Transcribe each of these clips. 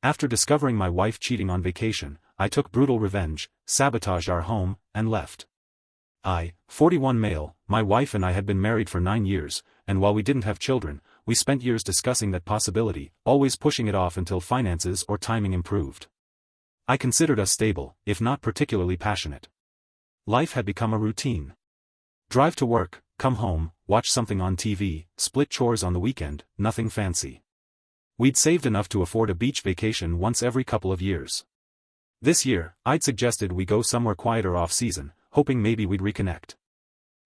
After discovering my wife cheating on vacation, I took brutal revenge, sabotaged our home, and left. 41 male, my wife and I had been married for 9 years, and while we didn't have children, we spent years discussing that possibility, always pushing it off until finances or timing improved. I considered us stable, if not particularly passionate. Life had become a routine. Drive to work, come home, watch something on TV, split chores on the weekend, nothing fancy. We'd saved enough to afford a beach vacation once every couple of years. This year, I'd suggested we go somewhere quieter off-season, hoping maybe we'd reconnect.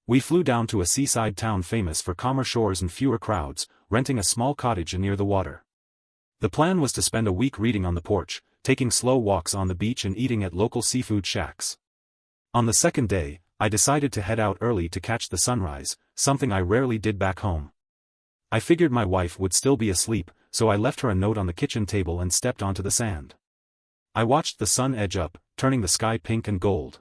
We flew down to a seaside town famous for calmer shores and fewer crowds, renting a small cottage near the water. The plan was to spend a week reading on the porch, taking slow walks on the beach and eating at local seafood shacks. On the second day, I decided to head out early to catch the sunrise, something I rarely did back home. I figured my wife would still be asleep, so I left her a note on the kitchen table and stepped onto the sand. I watched the sun edge up, turning the sky pink and gold.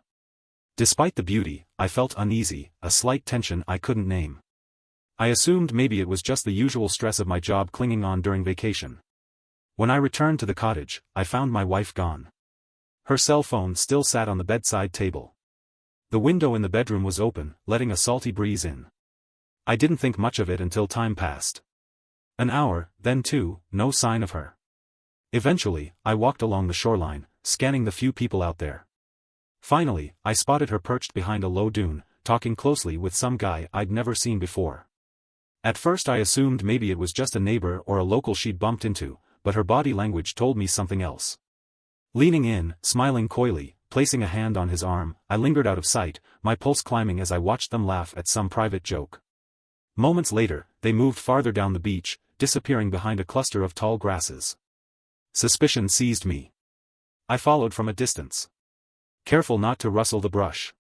Despite the beauty, I felt uneasy, a slight tension I couldn't name. I assumed maybe it was just the usual stress of my job clinging on during vacation. When I returned to the cottage, I found my wife gone. Her cell phone still sat on the bedside table. The window in the bedroom was open, letting a salty breeze in. I didn't think much of it until time passed. An hour, then 2, no sign of her. Eventually, I walked along the shoreline, scanning the few people out there. Finally, I spotted her perched behind a low dune, talking closely with some guy I'd never seen before. At first I assumed maybe it was just a neighbor or a local she'd bumped into, but her body language told me something else. Leaning in, smiling coyly, placing a hand on his arm, I lingered out of sight, my pulse climbing as I watched them laugh at some private joke. Moments later, they moved farther down the beach, disappearing behind a cluster of tall grasses. Suspicion seized me. I followed from a distance, careful not to rustle the brush.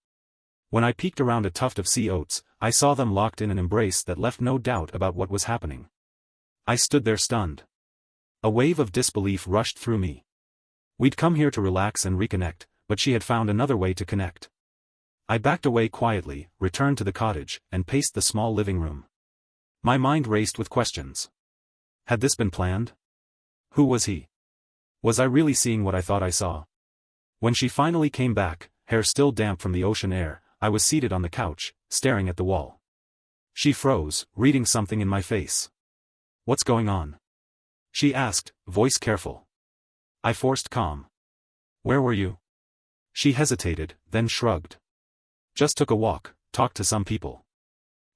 When I peeked around a tuft of sea oats, I saw them locked in an embrace that left no doubt about what was happening. I stood there stunned. A wave of disbelief rushed through me. We'd come here to relax and reconnect, but she had found another way to connect. I backed away quietly, returned to the cottage, and paced the small living room. My mind raced with questions. Had this been planned? Who was he? Was I really seeing what I thought I saw? When she finally came back, hair still damp from the ocean air, I was seated on the couch, staring at the wall. She froze, reading something in my face. "What's going on?" she asked, voice careful. I forced calm. "Where were you?" She hesitated, then shrugged. "Just took a walk, talked to some people."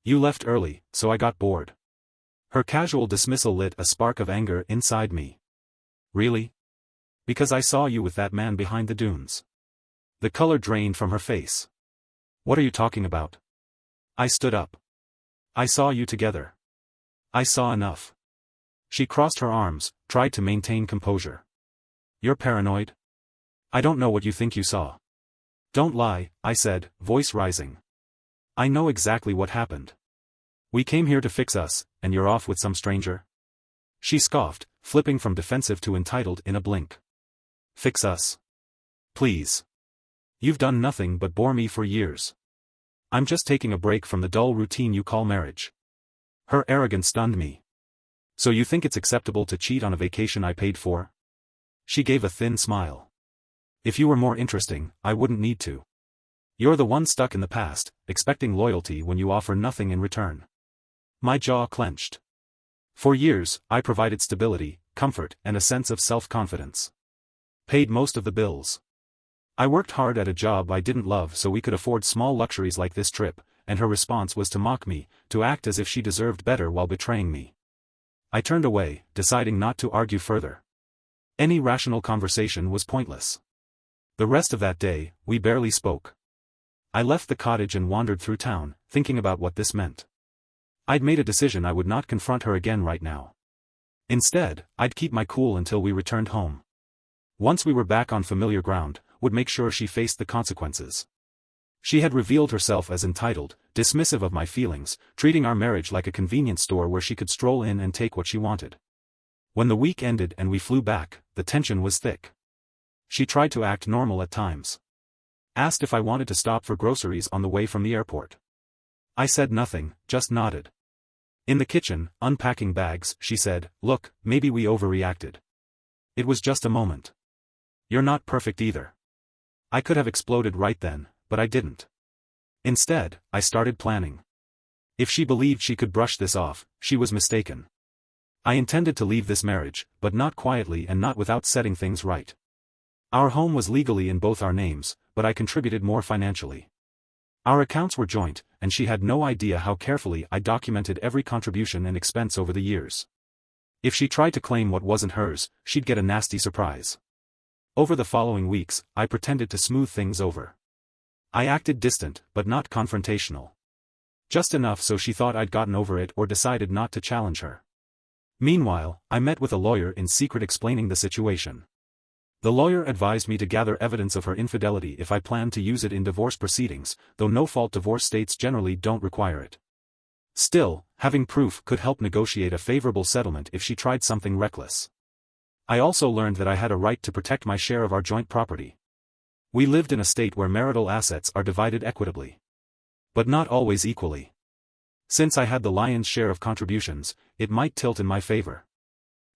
"You left early, so I got bored." Her casual dismissal lit a spark of anger inside me. "Really? Because I saw you with that man behind the dunes." The color drained from her face. "What are you talking about?" I stood up. "I saw you together. I saw enough." She crossed her arms, tried to maintain composure. "You're paranoid? I don't know what you think you saw." "Don't lie," I said, voice rising. "I know exactly what happened. We came here to fix us, and you're off with some stranger?" She scoffed, flipping from defensive to entitled in a blink. "Fix us? Please. You've done nothing but bore me for years. I'm just taking a break from the dull routine you call marriage." Her arrogance stunned me. "So you think it's acceptable to cheat on a vacation I paid for?" She gave a thin smile. "If you were more interesting, I wouldn't need to. You're the one stuck in the past, expecting loyalty when you offer nothing in return." My jaw clenched. For years, I provided stability, comfort, and a sense of self-confidence. Paid most of the bills. I worked hard at a job I didn't love so we could afford small luxuries like this trip, and her response was to mock me, to act as if she deserved better while betraying me. I turned away, deciding not to argue further. Any rational conversation was pointless. The rest of that day, we barely spoke. I left the cottage and wandered through town, thinking about what this meant. I'd made a decision I would not confront her again right now. Instead, I'd keep my cool until we returned home. Once we were back on familiar ground, would make sure she faced the consequences. She had revealed herself as entitled, dismissive of my feelings, treating our marriage like a convenience store where she could stroll in and take what she wanted. When the week ended and we flew back, the tension was thick. She tried to act normal at times. Asked if I wanted to stop for groceries on the way from the airport. I said nothing, just nodded. In the kitchen, unpacking bags, she said, "Look, maybe we overreacted. It was just a moment. You're not perfect either. I could have exploded right then, but I didn't. Instead, I started planning. If she believed she could brush this off, she was mistaken. I intended to leave this marriage, but not quietly and not without setting things right. Our home was legally in both our names, but I contributed more financially. Our accounts were joint, and she had no idea how carefully I documented every contribution and expense over the years. If she tried to claim what wasn't hers, she'd get a nasty surprise. Over the following weeks, I pretended to smooth things over. I acted distant, but not confrontational. Just enough so she thought I'd gotten over it or decided not to challenge her. Meanwhile, I met with a lawyer in secret explaining the situation. The lawyer advised me to gather evidence of her infidelity if I planned to use it in divorce proceedings, though no-fault divorce states generally don't require it. Still, having proof could help negotiate a favorable settlement if she tried something reckless. I also learned that I had a right to protect my share of our joint property. We lived in a state where marital assets are divided equitably. But not always equally. Since I had the lion's share of contributions, it might tilt in my favor.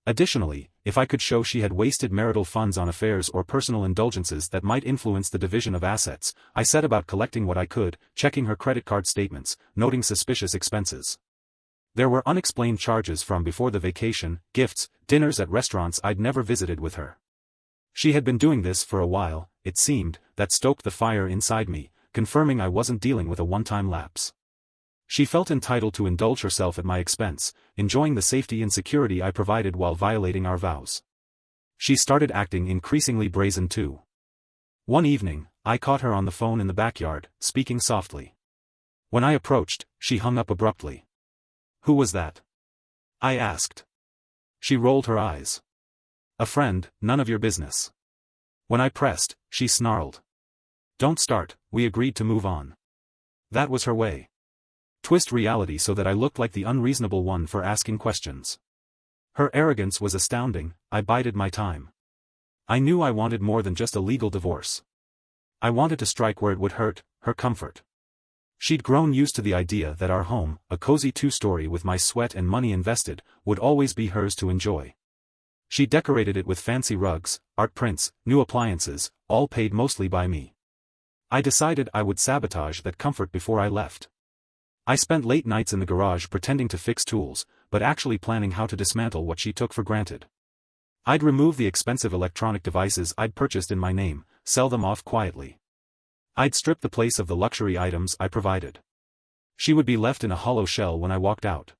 Additionally, if I could show she had wasted marital funds on affairs or personal indulgences that might influence the division of assets, I set about collecting what I could, checking her credit card statements, noting suspicious expenses. There were unexplained charges from before the vacation, gifts, dinners at restaurants I'd never visited with her. She had been doing this for a while, it seemed, that stoked the fire inside me, confirming I wasn't dealing with a one-time lapse. She felt entitled to indulge herself at my expense, enjoying the safety and security I provided while violating our vows. She started acting increasingly brazen too. One evening, I caught her on the phone in the backyard, speaking softly. When I approached, she hung up abruptly. "Who was that?" I asked. She rolled her eyes. "A friend, none of your business." When I pressed, she snarled. "Don't start, we agreed to move on." That was her way. Twist reality so that I looked like the unreasonable one for asking questions. Her arrogance was astounding. I bided my time. I knew I wanted more than just a legal divorce. I wanted to strike where it would hurt, her comfort. She'd grown used to the idea that our home, a cozy two-story with my sweat and money invested, would always be hers to enjoy. She decorated it with fancy rugs, art prints, new appliances, all paid mostly by me. I decided I would sabotage that comfort before I left. I spent late nights in the garage pretending to fix tools, but actually planning how to dismantle what she took for granted. I'd remove the expensive electronic devices I'd purchased in my name, sell them off quietly. I'd strip the place of the luxury items I provided. She would be left in a hollow shell when I walked out.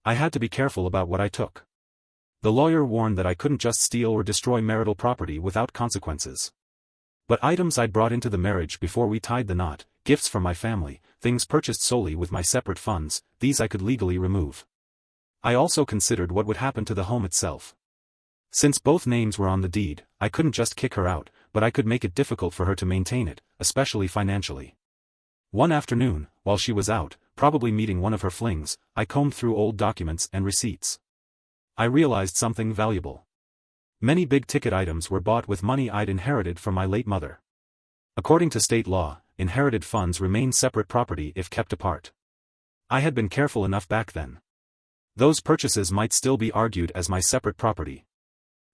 I had to be careful about what I took. The lawyer warned that I couldn't just steal or destroy marital property without consequences. But items I'd brought into the marriage before we tied the knot, gifts from my family, things purchased solely with my separate funds, these I could legally remove. I also considered what would happen to the home itself. Since both names were on the deed, I couldn't just kick her out, but I could make it difficult for her to maintain it, especially financially. One afternoon, while she was out, probably meeting one of her flings, I combed through old documents and receipts. I realized something valuable. Many big-ticket items were bought with money I'd inherited from my late mother. According to state law, inherited funds remain separate property if kept apart. I had been careful enough back then. Those purchases might still be argued as my separate property.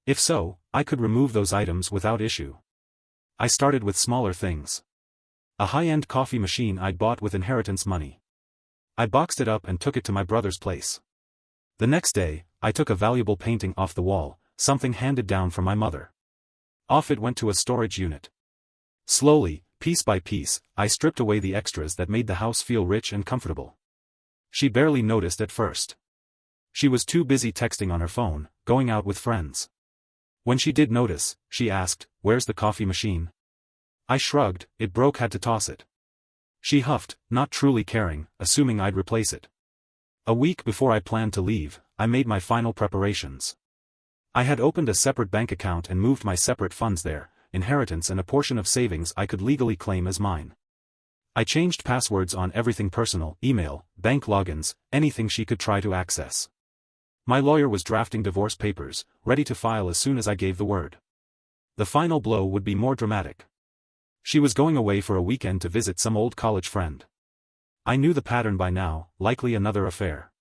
If so, I could remove those items without issue. I started with smaller things. A high-end coffee machine I'd bought with inheritance money. I boxed it up and took it to my brother's place. The next day, I took a valuable painting off the wall, something handed down from my mother. Off it went to a storage unit. Slowly, piece by piece, I stripped away the extras that made the house feel rich and comfortable. She barely noticed at first. She was too busy texting on her phone, going out with friends. When she did notice, she asked, "Where's the coffee machine?" I shrugged, "It broke, had to toss it." She huffed, not truly caring, assuming I'd replace it. A week before I planned to leave, I made my final preparations. I had opened a separate bank account and moved my separate funds there, inheritance and a portion of savings I could legally claim as mine. I changed passwords on everything personal, email, bank logins, anything she could try to access. My lawyer was drafting divorce papers, ready to file as soon as I gave the word. The final blow would be more dramatic. She was going away for a weekend to visit some old college friend. I knew the pattern by now, likely another affair.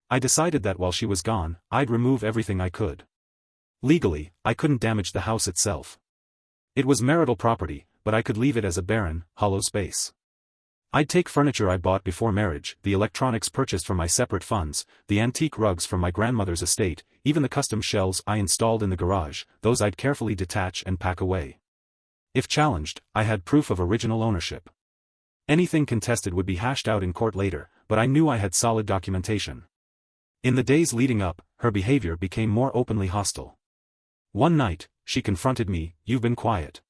I decided that while she was gone, I'd remove everything I could. Legally, I couldn't damage the house itself. It was marital property, but I could leave it as a barren, hollow space. I'd take furniture I bought before marriage, the electronics purchased from my separate funds, the antique rugs from my grandmother's estate, even the custom shelves I installed in the garage, those I'd carefully detach and pack away. If challenged, I had proof of original ownership. Anything contested would be hashed out in court later, but I knew I had solid documentation. In the days leading up, her behavior became more openly hostile. One night, she confronted me, "You've been quiet.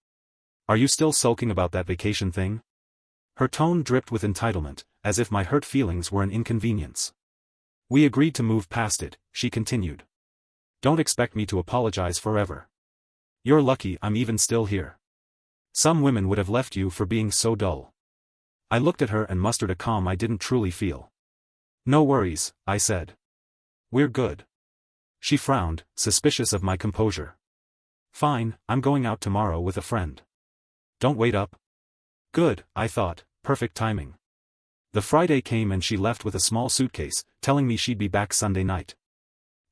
Are you still sulking about that vacation thing?" Her tone dripped with entitlement, as if my hurt feelings were an inconvenience. "We agreed to move past it," she continued. "Don't expect me to apologize forever. You're lucky I'm even still here. Some women would have left you for being so dull." I looked at her and mustered a calm I didn't truly feel. "No worries," I said. "We're good." She frowned, suspicious of my composure. "Fine, I'm going out tomorrow with a friend. Don't wait up." Good, I thought, perfect timing. The Friday came and she left with a small suitcase, telling me she'd be back Sunday night.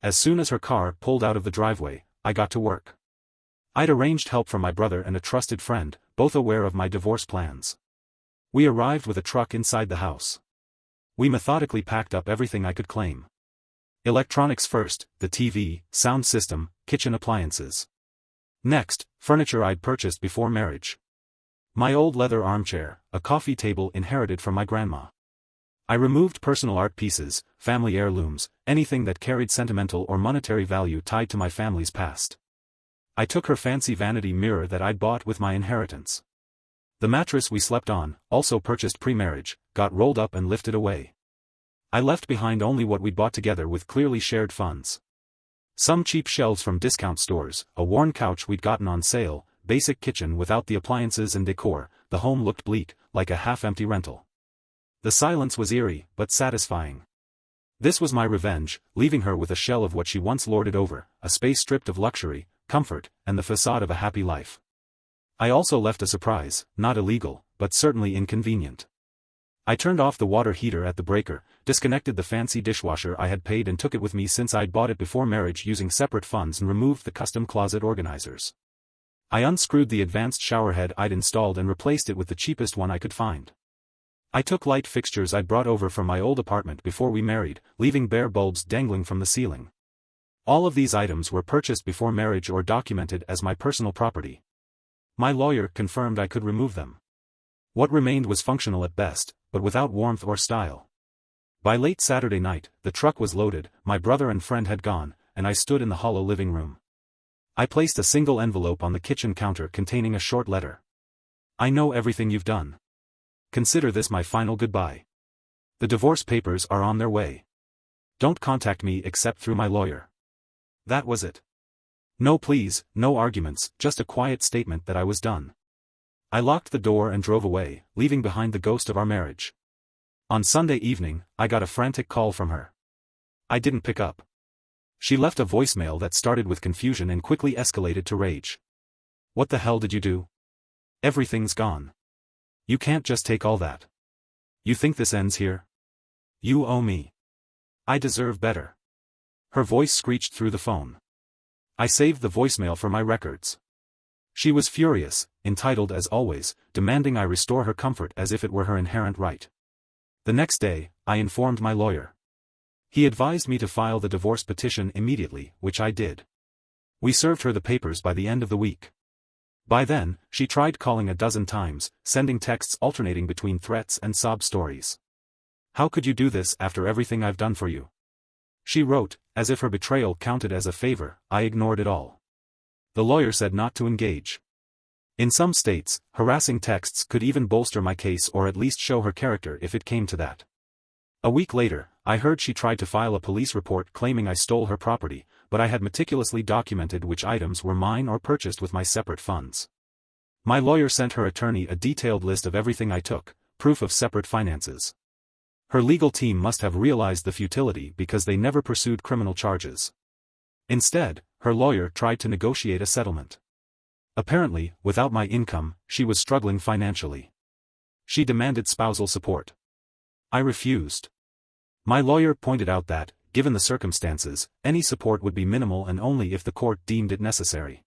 As soon as her car pulled out of the driveway, I got to work. I'd arranged help from my brother and a trusted friend, both aware of my divorce plans. We arrived with a truck inside the house. We methodically packed up everything I could claim. Electronics first, the TV, sound system, kitchen appliances. Next, furniture I'd purchased before marriage. My old leather armchair, a coffee table inherited from my grandma. I removed personal art pieces, family heirlooms, anything that carried sentimental or monetary value tied to my family's past. I took her fancy vanity mirror that I'd bought with my inheritance. The mattress we slept on, also purchased pre-marriage, got rolled up and lifted away. I left behind only what we'd bought together with clearly shared funds. Some cheap shelves from discount stores, a worn couch we'd gotten on sale, basic kitchen without the appliances and decor. The home looked bleak, like a half-empty rental. The silence was eerie, but satisfying. This was my revenge, leaving her with a shell of what she once lorded over, a space stripped of luxury, comfort, and the facade of a happy life. I also left a surprise, not illegal, but certainly inconvenient. I turned off the water heater at the breaker, disconnected the fancy dishwasher I had paid and took it with me since I'd bought it before marriage using separate funds and removed the custom closet organizers. I unscrewed the advanced showerhead I'd installed and replaced it with the cheapest one I could find. I took light fixtures I'd brought over from my old apartment before we married, leaving bare bulbs dangling from the ceiling. All of these items were purchased before marriage or documented as my personal property. My lawyer confirmed I could remove them. What remained was functional at best, but without warmth or style. By late Saturday night, the truck was loaded, my brother and friend had gone, and I stood in the hollow living room. I placed a single envelope on the kitchen counter containing a short letter. "I know everything you've done. Consider this my final goodbye. The divorce papers are on their way. Don't contact me except through my lawyer." That was it. No pleas, no arguments, just a quiet statement that I was done. I locked the door and drove away, leaving behind the ghost of our marriage. On Sunday evening, I got a frantic call from her. I didn't pick up. She left a voicemail that started with confusion and quickly escalated to rage. "What the hell did you do? Everything's gone. You can't just take all that. You think this ends here? You owe me. I deserve better." Her voice screeched through the phone. I saved the voicemail for my records. She was furious, entitled as always, demanding I restore her comfort as if it were her inherent right. The next day, I informed my lawyer. He advised me to file the divorce petition immediately, which I did. We served her the papers by the end of the week. By then, she tried calling a dozen times, sending texts alternating between threats and sob stories. "How could you do this after everything I've done for you?" She wrote, as if her betrayal counted as a favor. I ignored it all. The lawyer said not to engage. In some states, harassing texts could even bolster my case or at least show her character if it came to that. A week later, I heard she tried to file a police report claiming I stole her property, but I had meticulously documented which items were mine or purchased with my separate funds. My lawyer sent her attorney a detailed list of everything I took, proof of separate finances. Her legal team must have realized the futility because they never pursued criminal charges. Instead, her lawyer tried to negotiate a settlement. Apparently, without my income, she was struggling financially. She demanded spousal support. I refused. My lawyer pointed out that, given the circumstances, any support would be minimal and only if the court deemed it necessary.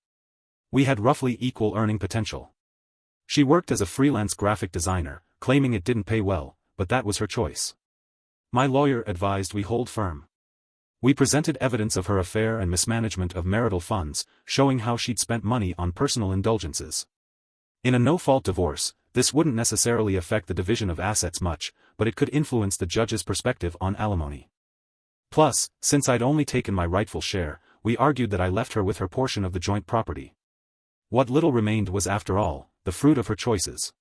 We had roughly equal earning potential. She worked as a freelance graphic designer, claiming it didn't pay well, but that was her choice. My lawyer advised we hold firm. We presented evidence of her affair and mismanagement of marital funds, showing how she'd spent money on personal indulgences. In a no-fault divorce, this wouldn't necessarily affect the division of assets much, but it could influence the judge's perspective on alimony. Plus, since I'd only taken my rightful share, we argued that I left her with her portion of the joint property. What little remained was, after all, the fruit of her choices.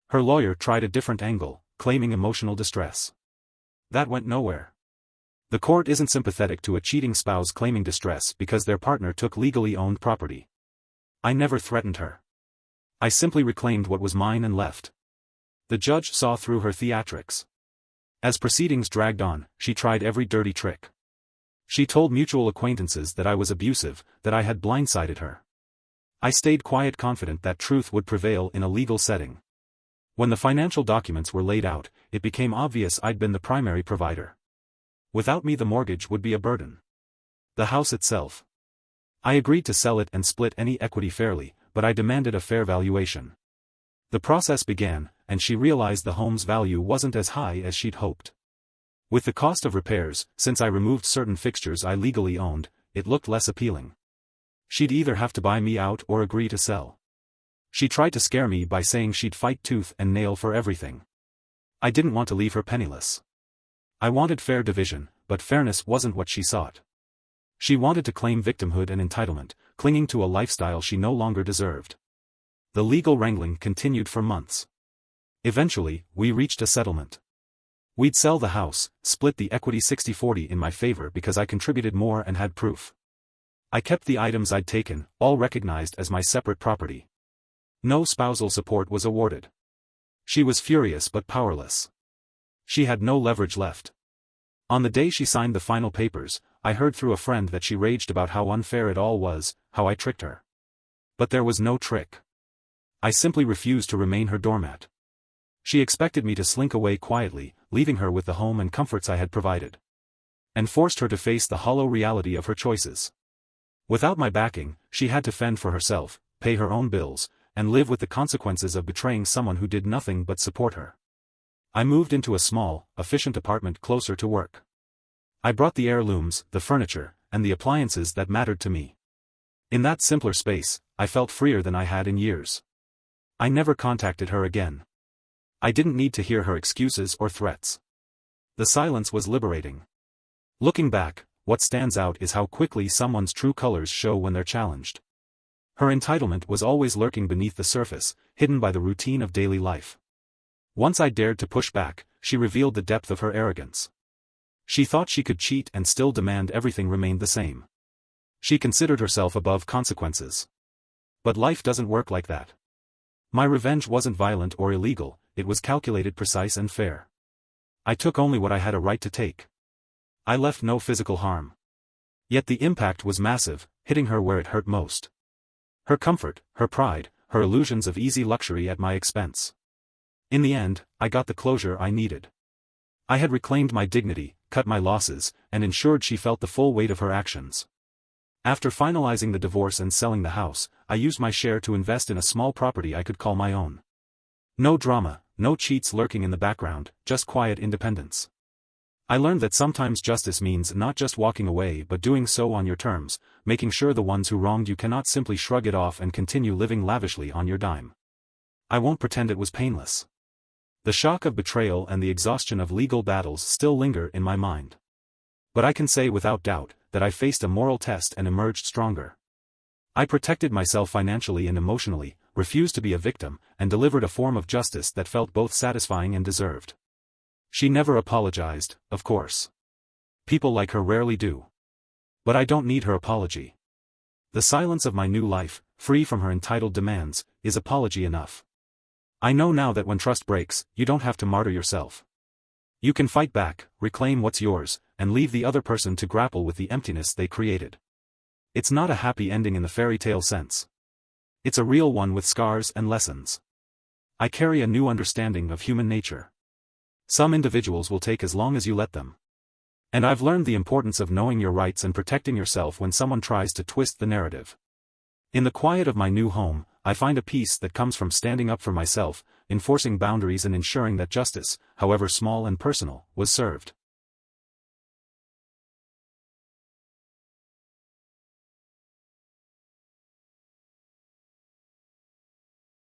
Her lawyer tried a different angle, claiming emotional distress. That went nowhere. The court isn't sympathetic to a cheating spouse claiming distress because their partner took legally owned property. I never threatened her. I simply reclaimed what was mine and left. The judge saw through her theatrics. As proceedings dragged on, she tried every dirty trick. She told mutual acquaintances that I was abusive, that I had blindsided her. I stayed quiet, confident that truth would prevail in a legal setting. When the financial documents were laid out, it became obvious I'd been the primary provider. Without me, the mortgage would be a burden. The house itself. I agreed to sell it and split any equity fairly, but I demanded a fair valuation. The process began, and she realized the home's value wasn't as high as she'd hoped. With the cost of repairs, since I removed certain fixtures I legally owned, it looked less appealing. She'd either have to buy me out or agree to sell. She tried to scare me by saying she'd fight tooth and nail for everything. I didn't want to leave her penniless. I wanted fair division, but fairness wasn't what she sought. She wanted to claim victimhood and entitlement, clinging to a lifestyle she no longer deserved. The legal wrangling continued for months. Eventually, we reached a settlement. We'd sell the house, split the equity 60-40 in my favor because I contributed more and had proof. I kept the items I'd taken, all recognized as my separate property. No spousal support was awarded. She was furious but powerless. She had no leverage left. On the day she signed the final papers, I heard through a friend that she raged about how unfair it all was, how I tricked her. But there was no trick. I simply refused to remain her doormat. She expected me to slink away quietly, leaving her with the home and comforts I had provided. And forced her to face the hollow reality of her choices. Without my backing, she had to fend for herself, pay her own bills, and live with the consequences of betraying someone who did nothing but support her. I moved into a small, efficient apartment closer to work. I brought the heirlooms, the furniture, and the appliances that mattered to me. In that simpler space, I felt freer than I had in years. I never contacted her again. I didn't need to hear her excuses or threats. The silence was liberating. Looking back, what stands out is how quickly someone's true colors show when they're challenged. Her entitlement was always lurking beneath the surface, hidden by the routine of daily life. Once I dared to push back, she revealed the depth of her arrogance. She thought she could cheat and still demand everything remained the same. She considered herself above consequences. But life doesn't work like that. My revenge wasn't violent or illegal, it was calculated, precise and fair. I took only what I had a right to take. I left no physical harm. Yet the impact was massive, hitting her where it hurt most. Her comfort, her pride, her illusions of easy luxury at my expense. In the end, I got the closure I needed. I had reclaimed my dignity, cut my losses, and ensured she felt the full weight of her actions. After finalizing the divorce and selling the house, I used my share to invest in a small property I could call my own. No drama, no cheats lurking in the background, just quiet independence. I learned that sometimes justice means not just walking away but doing so on your terms, making sure the ones who wronged you cannot simply shrug it off and continue living lavishly on your dime. I won't pretend it was painless. The shock of betrayal and the exhaustion of legal battles still linger in my mind. But I can say without doubt that I faced a moral test and emerged stronger. I protected myself financially and emotionally, refused to be a victim, and delivered a form of justice that felt both satisfying and deserved. She never apologized, of course. People like her rarely do. But I don't need her apology. The silence of my new life, free from her entitled demands, is apology enough. I know now that when trust breaks, you don't have to martyr yourself. You can fight back, reclaim what's yours, and leave the other person to grapple with the emptiness they created. It's not a happy ending in the fairy tale sense. It's a real one with scars and lessons. I carry a new understanding of human nature. Some individuals will take as long as you let them. And I've learned the importance of knowing your rights and protecting yourself when someone tries to twist the narrative. In the quiet of my new home, I find a peace that comes from standing up for myself, enforcing boundaries and ensuring that justice, however small and personal, was served.